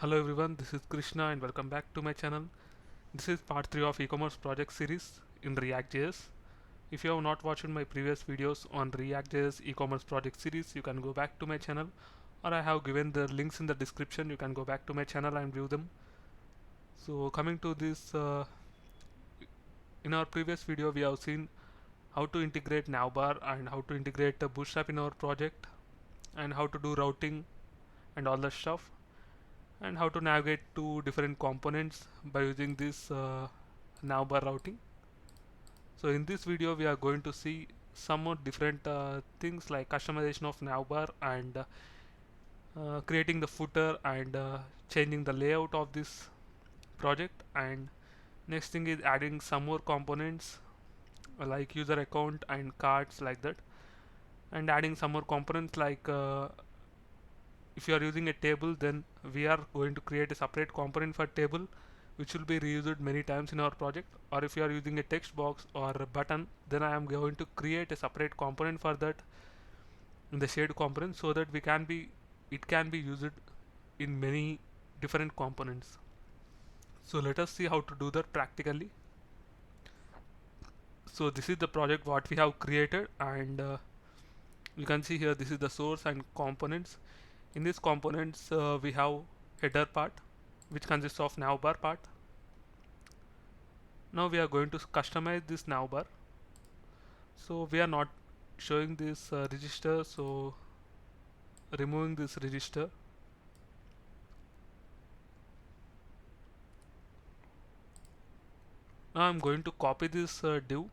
Hello everyone, this is Krishna and welcome back to my channel. This is part 3 of e-commerce project series in React.js. If you have not watched my previous videos on React.js e-commerce project series, you can go back to my channel, or I have given the links in the description. You can go back to my channel and view them. So coming to this, in our previous video we have seen how to integrate navbar and how to integrate Bootstrap in our project, and how to do routing and all that stuff, and how to navigate to different components by using this navbar routing. So in this video we are going to see some more different things like customization of navbar and creating the footer and changing the layout of this project. And next thing is adding some more components like user account and cards like that, and adding some more components like if you are using a table, then we are going to create a separate component for table which will be reused many times in our project. Or if you are using a text box or a button, then I am going to create a separate component for that in the shade component, so that it can be used in many different components. So let us see how to do that practically. So this is the project what we have created, and you can see here this is the source and components. In these components we have header part which consists of navbar part. Now we are going to customize this navbar. So we are not showing this register, so removing this register. Now I'm going to copy this div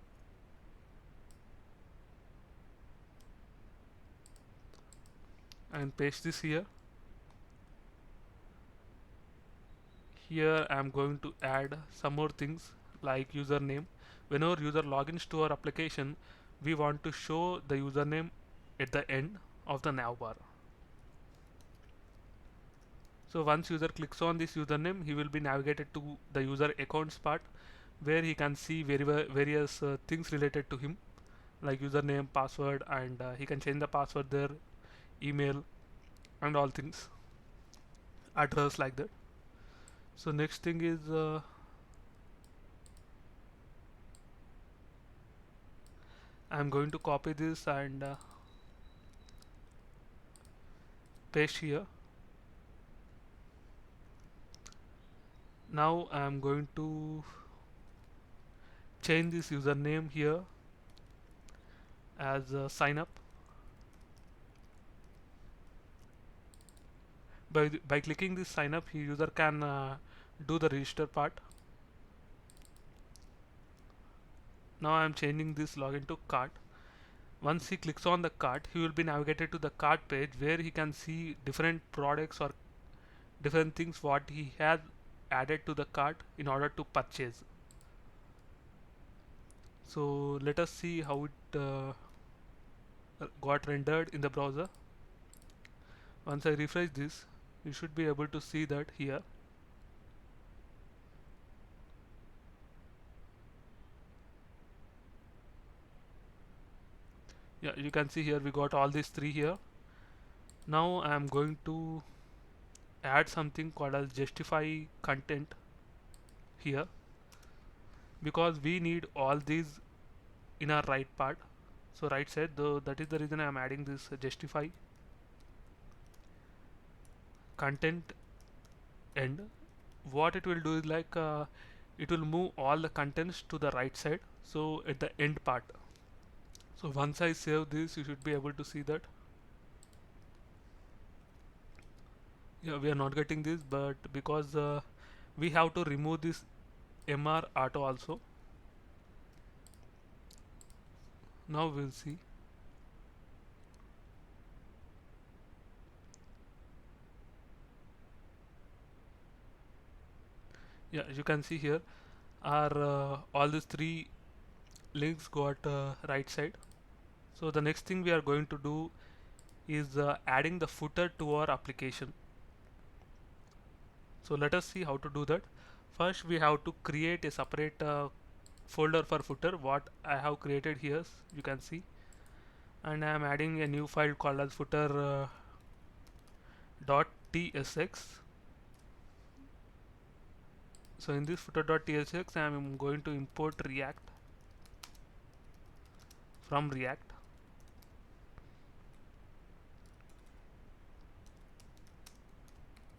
and paste this here. Here I'm going to add some more things like username. Whenever user logins to our application, we want to show the username at the end of the navbar. So once user clicks on this username, he will be navigated to the user accounts part, where he can see various things related to him, like username, password, and he can change the password there, email, and all things, address like that. So next thing is I'm going to copy this and paste here. Now I'm going to change this username here as sign up. By clicking this sign up, user can do the register part. Now I am changing this login to cart. Once he clicks on the cart, he will be navigated to the cart page, where he can see different products or different things what he has added to the cart in order to purchase. So let us see how it got rendered in the browser. Once I refresh this, you should be able to see that here. Yeah, you can see here we got all these three here. Now I am going to add something called as justify content here, because we need all these in our right part, so right side, though, that is the reason I am adding this justify content end. What it will do is like it will move all the contents to the right side, so at the end part. So once I save this, you should be able to see that. Yeah, we are not getting this, but because we have to remove this mr auto also. Now we'll see. Yeah, you can see here are all these three links got right side. So the next thing we are going to do is adding the footer to our application. So let us see how to do that. First we have to create a separate folder for footer, what I have created here, you can see, and I am adding a new file called as footer .tsx. So in this footer.tsx I am going to import React from React.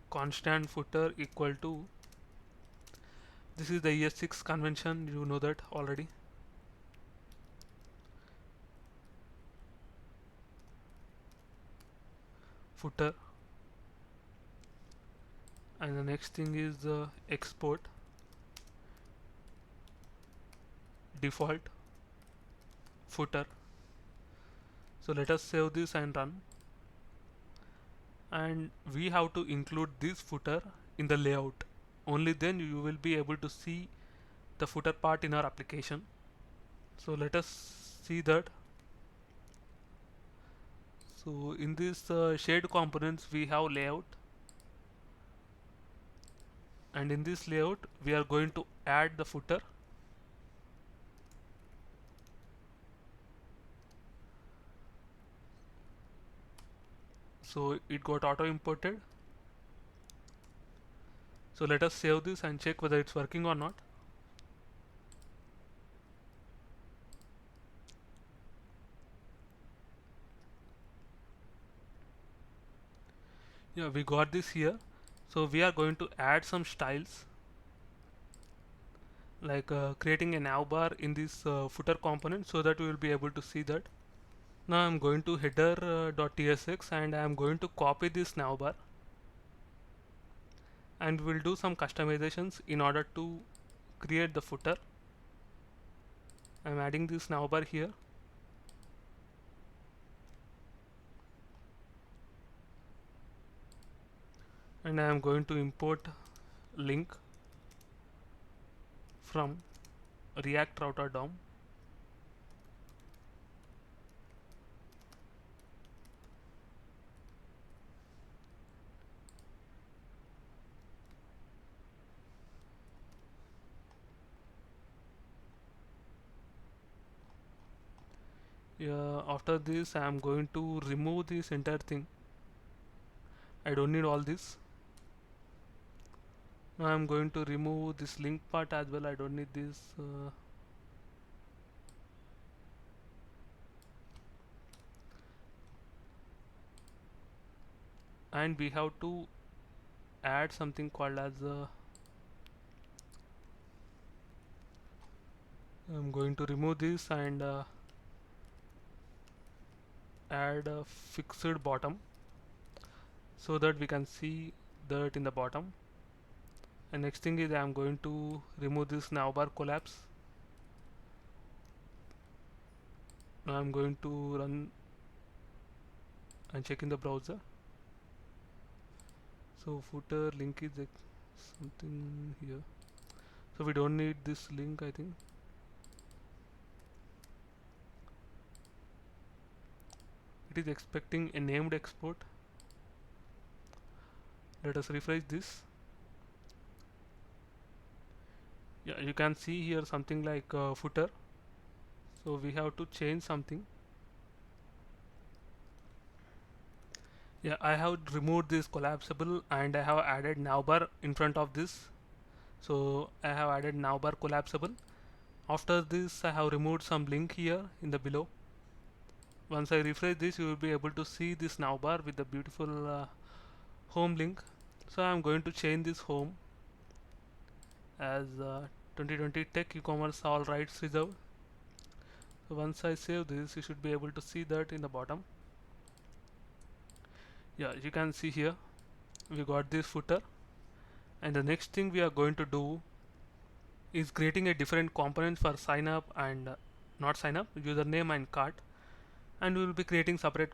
Constant footer equal to, this is the ES6 convention, you know that already. Footer, and the next thing is the export default footer. So let us save this and run, and we have to include this footer in the layout. Only then you will be able to see the footer part in our application. So let us see that. So in this shared components we have layout, and in this layout we are going to add the footer. So it got auto imported. So let us save this and check whether it's working or not. Yeah, we got this here. So we are going to add some styles, like creating a navbar in this footer component, so that we will be able to see that. Now I'm going to header.tsx and I'm going to copy this navbar, and we'll do some customizations in order to create the footer. I'm adding this navbar here. And I am going to import link from React Router DOM. Yeah, after this I am going to remove this entire thing. I don't need all this. Now I am going to remove this link part as well. I don't need this. And we have to add something called as I'm going to remove this and add a fixed bottom, so that we can see that in the bottom. And next thing is I am going to remove this navbar collapse. Now I am going to run and check in the browser. So footer link is something here. So we don't need this link, I think. It is expecting a named export. Let us refresh this. Yeah, you can see here something like footer. So we have to change something. Yeah, I have removed this collapsible and I have added navbar in front of this. So I have added navbar collapsible. After this I have removed some link here in the below. Once I refresh this, you will be able to see this navbar with the beautiful home link. So I am going to change this home as 2020 Tech E-commerce all rights reserved. So once I save this, you should be able to see that in the bottom. Yeah, you can see here we got this footer, and the next thing we are going to do is creating a different component for sign up and not sign up, username and cart, and we will be creating separate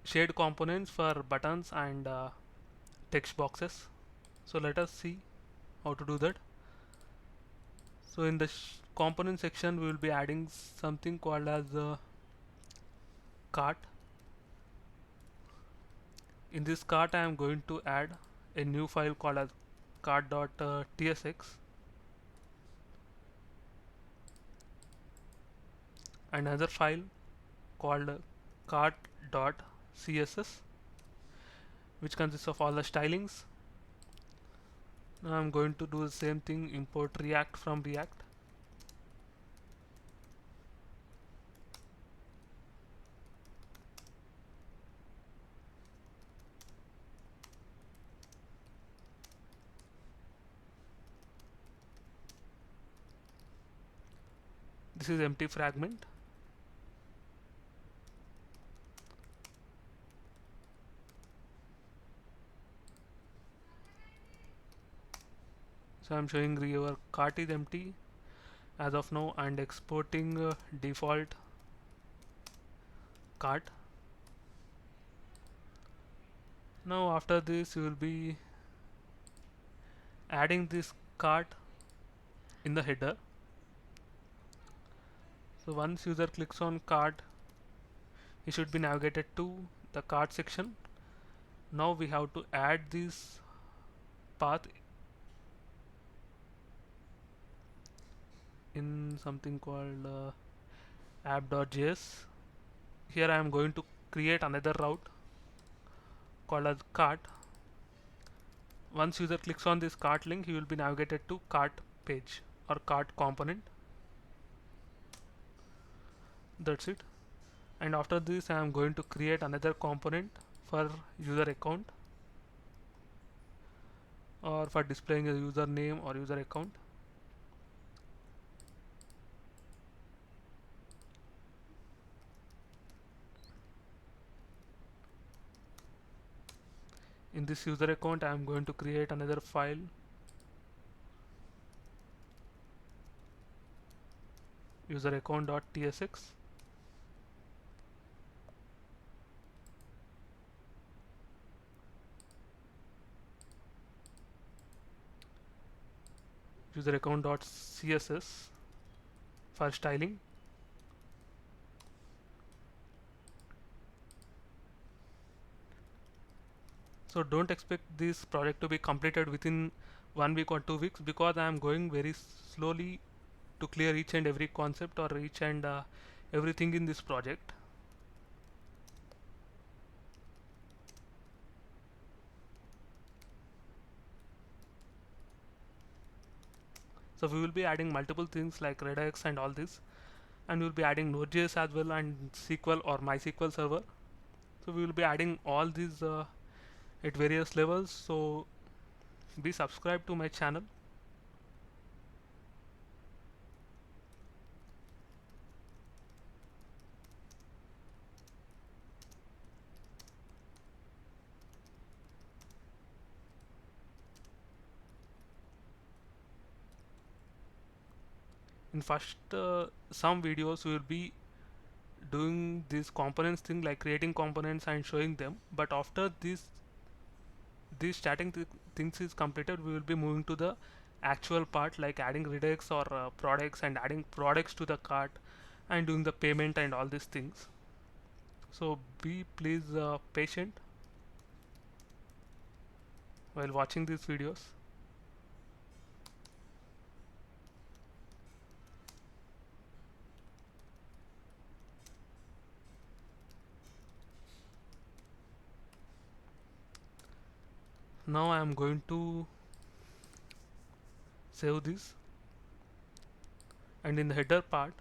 shared components for buttons and text boxes. So let us see how to do that. So in the component section we will be adding something called as cart. In this cart I am going to add a new file called as cart.tsx, another file called cart.css, which consists of all the stylings. Now I'm going to do the same thing, import React from React. This is empty fragment. So I'm showing your cart is empty as of now and exporting default cart. Now after this you will be adding this cart in the header. So once user clicks on cart, he should be navigated to the cart section. Now we have to add this path in something called app.js. Here I am going to create another route called as cart. Once user clicks on this cart link, he will be navigated to cart page or cart component. That's it. And after this I am going to create another component for user account or for displaying a username or user account. In this user account I am going to create another file user account.tsx. user account.css for styling. So don't expect this project to be completed within 1 week or 2 weeks, because I am going very slowly to clear each and every concept or each and everything in this project. So we will be adding multiple things like Redux and all this, and we will be adding Node.js as well and SQL or MySQL server. So we will be adding all these at various levels. So be subscribed to my channel. In first some videos we will be doing these components thing like creating components and showing them, but after these starting things is completed, we will be moving to the actual part like adding Redux or products and adding products to the cart and doing the payment and all these things. So be please patient while watching these videos. Now I am going to save this, and in the header part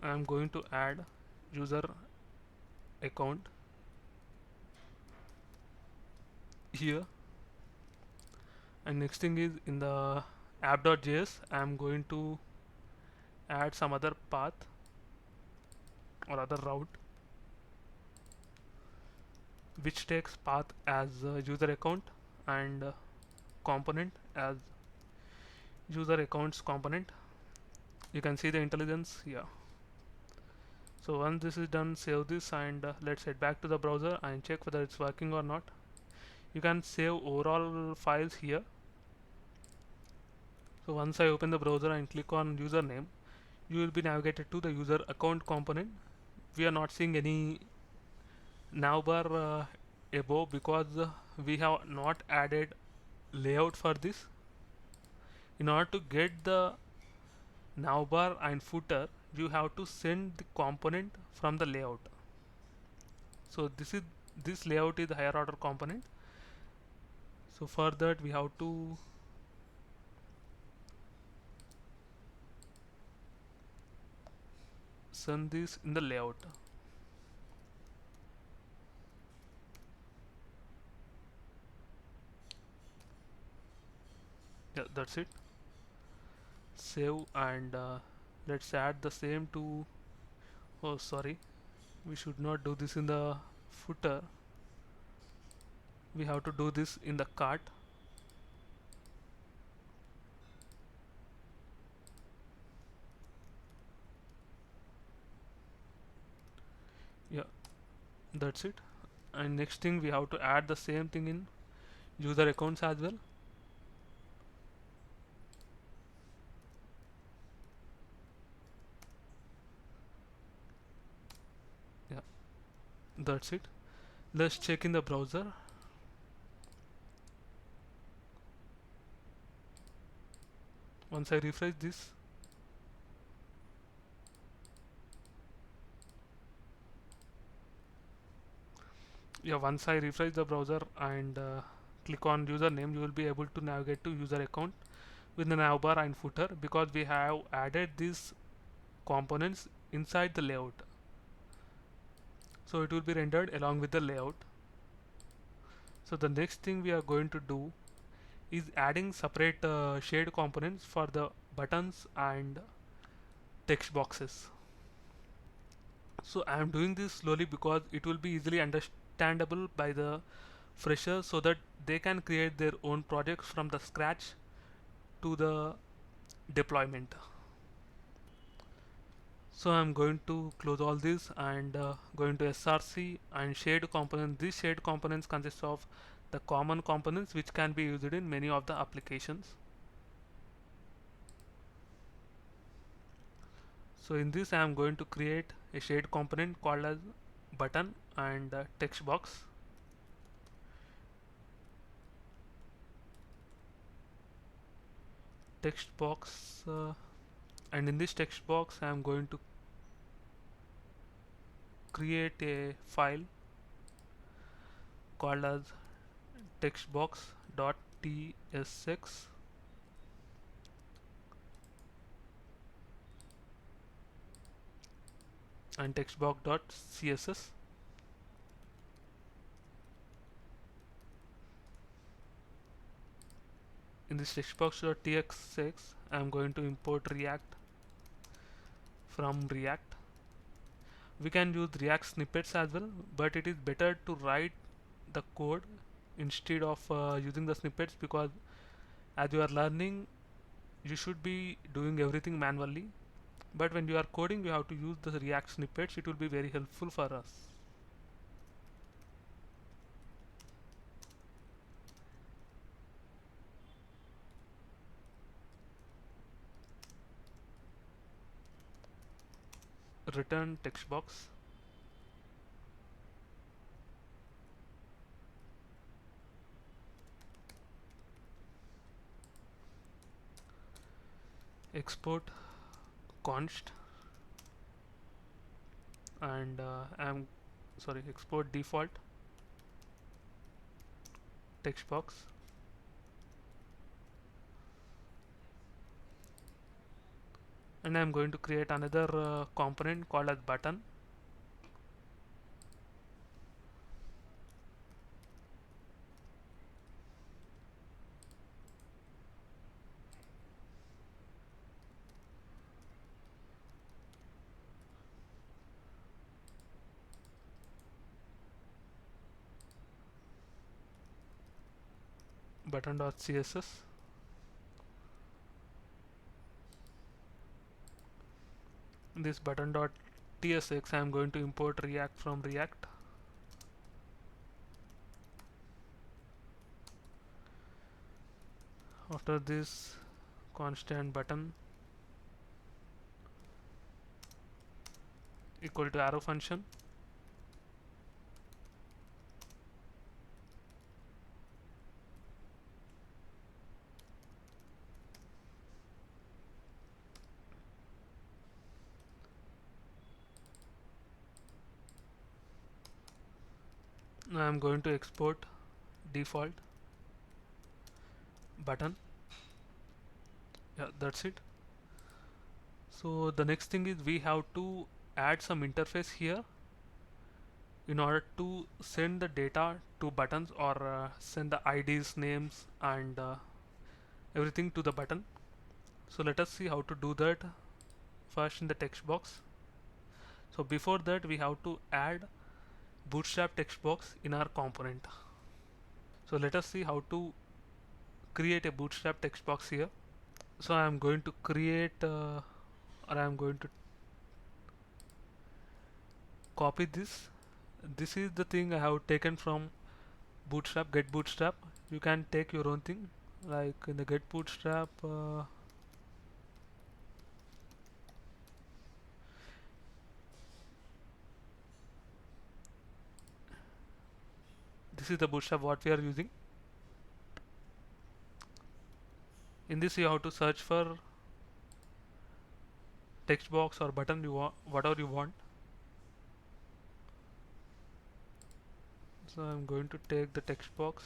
I am going to add user account here. And next thing is in the app.js I am going to add some other path or other route which takes path as user account and component as user accounts component. You can see the intelligence here. So once this is done, save this and let's head back to the browser and check whether it's working or not. You can save overall files here. So once I open the browser and click on username, you will be navigated to the user account component. We are not seeing any navbar above because we have not added layout for this. In order to get the navbar and footer, you have to send the component from the layout. So this is this layout is the higher order component. So for that we have to send this in the layout. Yeah, that's it. Save, and let's add the same to, oh sorry, we should not do this in the footer, we have to do this in the cart. Yeah, that's it. And next thing, we have to add the same thing in user accounts as well. Yeah, that's it. Let's check in the browser. Once I refresh this, yeah, once I refresh the browser and click on username, you will be able to navigate to user account with the navbar and footer, because we have added these components inside the layout. So it will be rendered along with the layout. So the next thing we are going to do is adding separate shade components for the buttons and text boxes. So I am doing this slowly because it will be easily understandable by the fresher, so that they can create their own projects from the scratch to the deployment. So I'm going to close all this and going to src and shade component. These shade components consist of the common components which can be used in many of the applications. So in this I am going to create a shade component called as button and text box. Text box and in this text box I am going to create a file called as textbox.tsx, and textbox.css. In this textbox.tsx I am going to import React from React. We can use React snippets as well, but it is better to write the code instead of using the snippets, because as you are learning you should be doing everything manually, but when you are coding you have to use the React snippets. It will be very helpful for us. Return text box, export const, and I'm sorry, export default text box, and I'm going to create another component called as button. Button.css. This button.tsx I am going to import React from React. After this, constant button equal to arrow function, I'm going to export default button. Yeah, that's it. So the next thing is we have to add some interface here in order to send the data to buttons, or send the IDs, names, and everything to the button. So let us see how to do that first in the text box. So before that we have to add bootstrap text box in our component. So let us see how to create a bootstrap text box here. So I am going to create or I am going to copy this. This is the thing I have taken from bootstrap, get bootstrap. You can take your own thing, like in the get bootstrap this is the bootstrap what we are using. In this you have to search for text box or button you want, whatever you want. So I'm going to take the text box,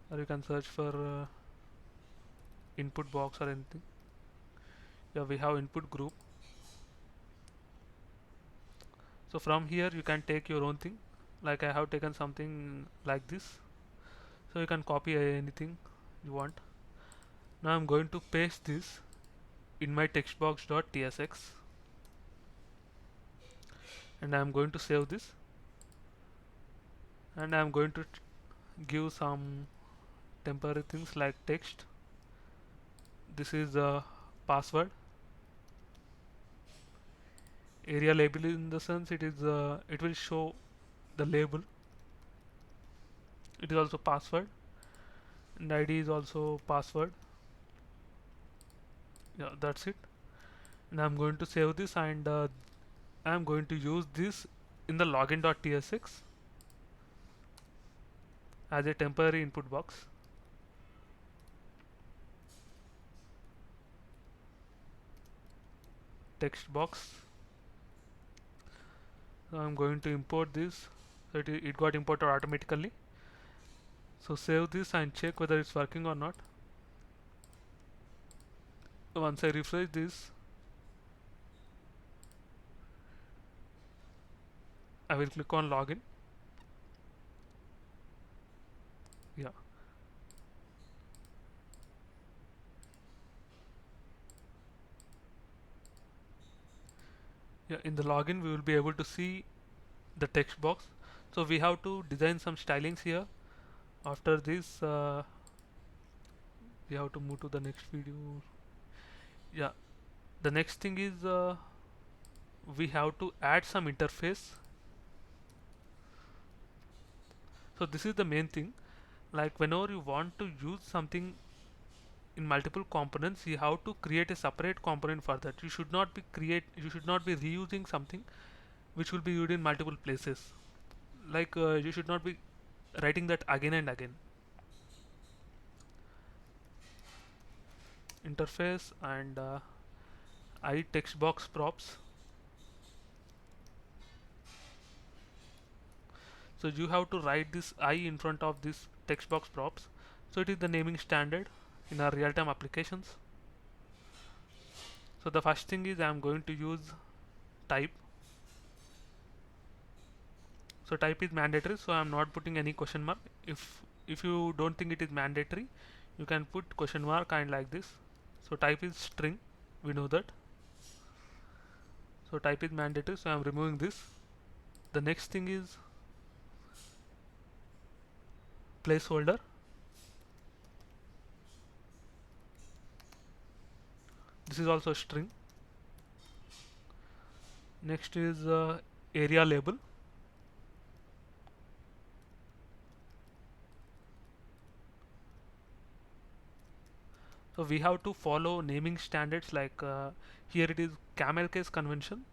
or you can search for input box or anything. Yeah, we have input group. So from here you can take your own thing, like I have taken something like this. So you can copy anything you want. Now I'm going to paste this in my textbox.tsx, and I'm going to save this, and I'm going to give some temporary things like text. This is the password. Area label, in the sense it is it will show the label. It is also password, and ID is also password. Yeah, that's it. And I'm going to save this, and I'm going to use this in the login.tsx as a temporary input box. Text box. So I'm going to import this. So it got imported automatically. So save this and check whether it's working or not. Once I refresh this, I will click on login. Yeah. Yeah, in the login we will be able to see the text box. So we have to design some stylings here. After this we have to move to the next video. Yeah, the next thing is we have to add some interface. So this is the main thing, like whenever you want to use something in multiple components, you have to create a separate component for that. You should not be reusing something which will be used in multiple places. Like you should not be writing that again and again. Interface and I text box props. So you have to write this I in front of this text box props. So it is the naming standard in our real-time applications. So the first thing is I am going to use type. So type is mandatory, so I am not putting any question mark. If you don't think it is mandatory, you can put question mark and like this. So type is string, we know that. So type is mandatory, so I am removing this. The next thing is placeholder. This is also a string. Next is area label. So we have to follow naming standards, like here it is camel case convention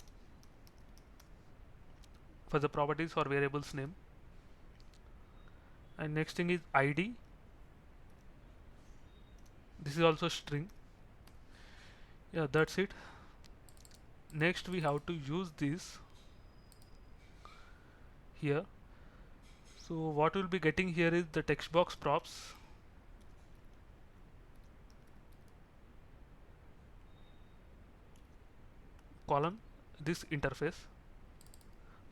for the properties or variables name. And next thing is ID. This is also string. Yeah, that's it. Next we have to use this here. So what we'll be getting here is the text box props, colon, this interface.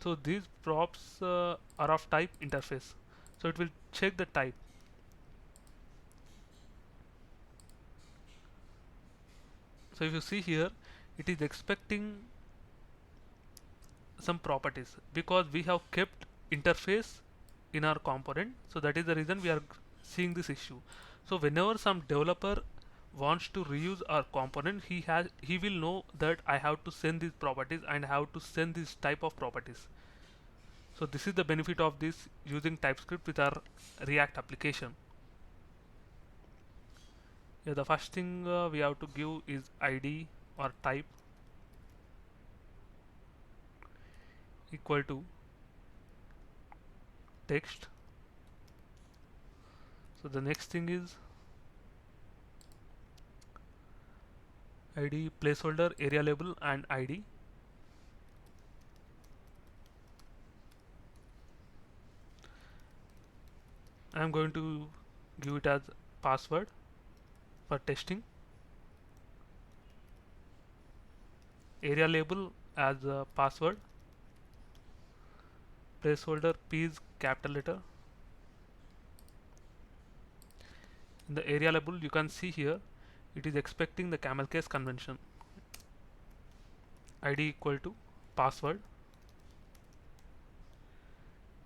So these props are of type interface, so it will check the type. So if you see here, it is expecting some properties because we have kept interface in our component, so that is the reason we are seeing this issue. So whenever some developer wants to reuse our component, he will know that I have to send these properties and I have to send this type of properties. So this is the benefit of this using TypeScript with our React application. Yeah, the first thing we have to give is ID or type equal to text. So the next thing is ID placeholder, area label and ID. I am going to give it as password for testing. Area label as a password. Placeholder P is capital letter. In the area label you can see here it is expecting the camel case convention. ID equal to password.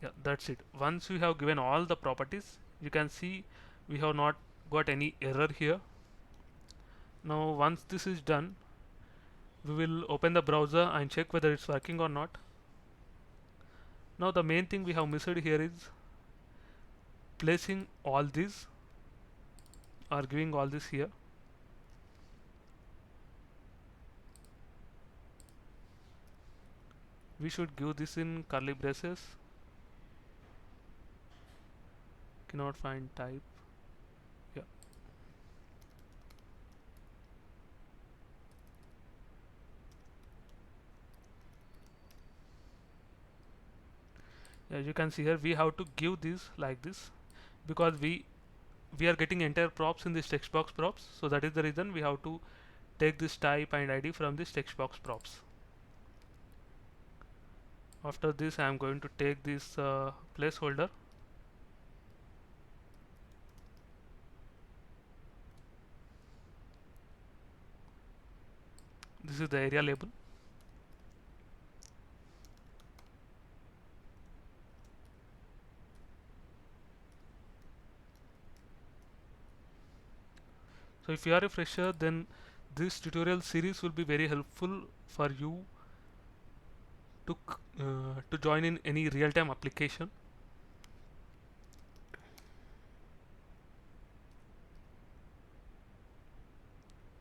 Yeah, that's it. Once we have given all the properties, you can see we have not got any error here. Now once this is done, we will open the browser and check whether it's working or not. Now the main thing we have missed here is placing all these or giving all this here. We should give this in curly braces. Cannot find type. Yeah. As you can see here, we have to give this like this because we are getting entire props in this text box props. So that is the reason we have to take this type and ID from this text box props. After this, I am going to take this placeholder. This is the area label. So if you are a fresher, then this tutorial series will be very helpful for you to join in any real-time application.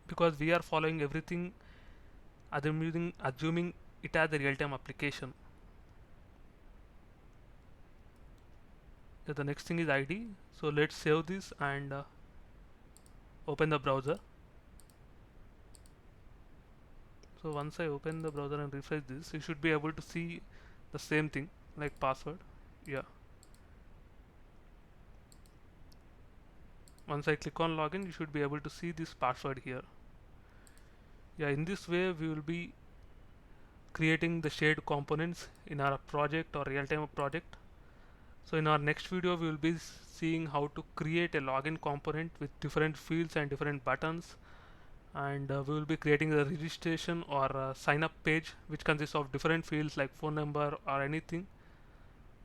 Because we are following everything, assuming it as a real-time application. So the next thing is ID. So let's save this and open the browser. So once I open the browser and refresh this, you should be able to see the same thing like password. Yeah. Once I click on login, you should be able to see this password here. Yeah, in this way we will be creating the shared components in our project or real-time project. So in our next video we will be seeing how to create a login component with different fields and different buttons, and we will be creating a registration or a sign up page which consists of different fields like phone number or anything,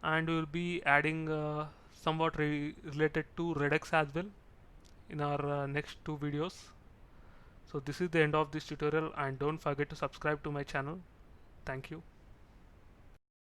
and we will be adding somewhat related to Redux as well in our next two videos. So this is the end of this tutorial, and don't forget to subscribe to my channel. Thank you.